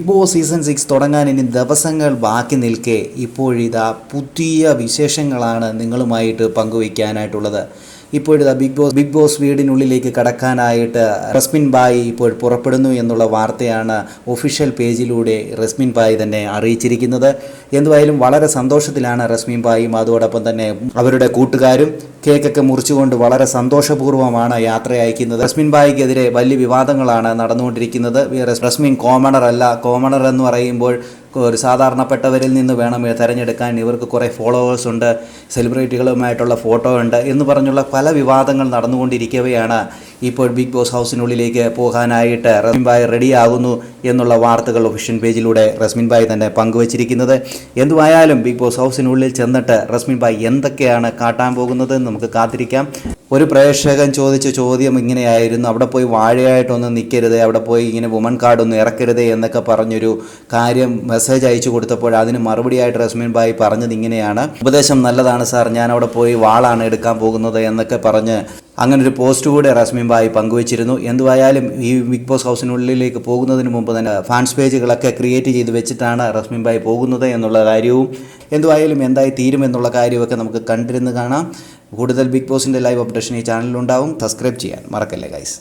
Big boss season 6 തുടങ്ങാൻ ഇനി ദിവസങ്ങൾ ബാക്കി നിൽക്കെ ഇപ്പോഴിതാ പുതിയ വിശേഷങ്ങളാണ് നിങ്ങളുമായിട്ട് പങ്കുവയ്ക്കാനായിട്ടുള്ളത്. ഇപ്പോഴിതാ ബിഗ് ബോസ് വീടിനുള്ളിലേക്ക് കടക്കാനായിട്ട് റസ്മിൻ ബായി ഇപ്പോൾ പുറപ്പെടുന്നു എന്നുള്ള വാർത്തയാണ് ഒഫീഷ്യൽ പേജിലൂടെ റസ്മിൻ ബായി തന്നെ അറിയിച്ചിരിക്കുന്നത്. എന്തുവായാലും വളരെ സന്തോഷത്തിലാണ് റസ്മിൻ ബായും അതോടൊപ്പം തന്നെ അവരുടെ കൂട്ടുകാരും. കേക്കൊക്കെ മുറിച്ചുകൊണ്ട് വളരെ സന്തോഷപൂർവ്വമാണ് യാത്ര അയക്കുന്നത്. റസ്മിൻ ബായിക്കെതിരെ വലിയ വിവാദങ്ങളാണ് നടന്നുകൊണ്ടിരിക്കുന്നത്. റസ്മിൻ കോമണർ അല്ല, കോമണർ എന്ന് പറയുമ്പോൾ ഒരു സാധാരണപ്പെട്ടവരിൽ നിന്ന് വേണം തിരഞ്ഞെടുക്കാൻ, ഇവർക്ക് കുറേ ഫോളോവേഴ്സ് ഉണ്ട്, സെലിബ്രിറ്റികളുമായിട്ടുള്ള ഫോട്ടോ ഉണ്ട് എന്ന് പറഞ്ഞുള്ള പല വിവാദങ്ങൾ നടന്നുകൊണ്ടിരിക്കവെയാണ് ഇപ്പോൾ ബിഗ് ബോസ് ഹൗസിനുള്ളിലേക്ക് പോകാനായിട്ട് റസ്മിൻ ബായി റെഡിയാകുന്നു എന്നുള്ള വാർത്തകൾ ഒഫീഷ്യൽ പേജിലൂടെ റസ്മിൻ ബായി തന്നെ പങ്കുവച്ചിരിക്കുന്നത്. എന്തുമായാലും ബിഗ് ബോസ് ഹൗസിനുള്ളിൽ ചെന്നിട്ട് റസ്മിൻ ബായി എന്തൊക്കെയാണ് കാട്ടാൻ പോകുന്നത് നമുക്ക് കാത്തിരിക്കാം. ഒരു പ്രേക്ഷകൻ ചോദിച്ച ചോദ്യം ഇങ്ങനെയായിരുന്നു, അവിടെ പോയി വാഴയായിട്ടൊന്നും നിൽക്കരുത്, അവിടെ പോയി ഇങ്ങനെ വുമൺ കാർഡൊന്നും ഇറക്കരുത് എന്നൊക്കെ പറഞ്ഞൊരു കാര്യം മെസ്സേജ് അയച്ചു കൊടുത്തപ്പോൾ അതിന് മറുപടിയായിട്ട് റസ്മിൻ ബായി പറഞ്ഞത് ഇങ്ങനെയാണ്: ഉപദേശം നല്ലതാണ് സാർ, ഞാൻ അവിടെ പോയി വാളാണ് എടുക്കാൻ പോകുന്നത് എന്നൊക്കെ പറഞ്ഞ് അങ്ങനൊരു പോസ്റ്റ് കൂടെ റസ്മിൻ ബായി പങ്കുവച്ചിരുന്നു. എന്തുവായാലും ഈ ബിഗ് ബോസ് ഹൗസിനുള്ളിലേക്ക് പോകുന്നതിന് മുമ്പ് തന്നെ ഫാൻസ് പേജുകളൊക്കെ ക്രിയേറ്റ് ചെയ്ത് വെച്ചിട്ടാണ് റസ്മിൻ ബായി പോകുന്നത് എന്നുള്ള കാര്യവും എന്തുവായാലും എന്തായി തീരുമെന്നുള്ള കാര്യമൊക്കെ നമുക്ക് കണ്ടിരുന്ന് കാണാം. കൂടുതൽ ബിഗ് ബോസിൻ്റെ ലൈവ് അപ്ഡേഷൻ ഈ ചാനലിലുണ്ടാവും. സബ്സ്ക്രൈബ് ചെയ്യാൻ മറക്കല്ലേ ഗൈസ്.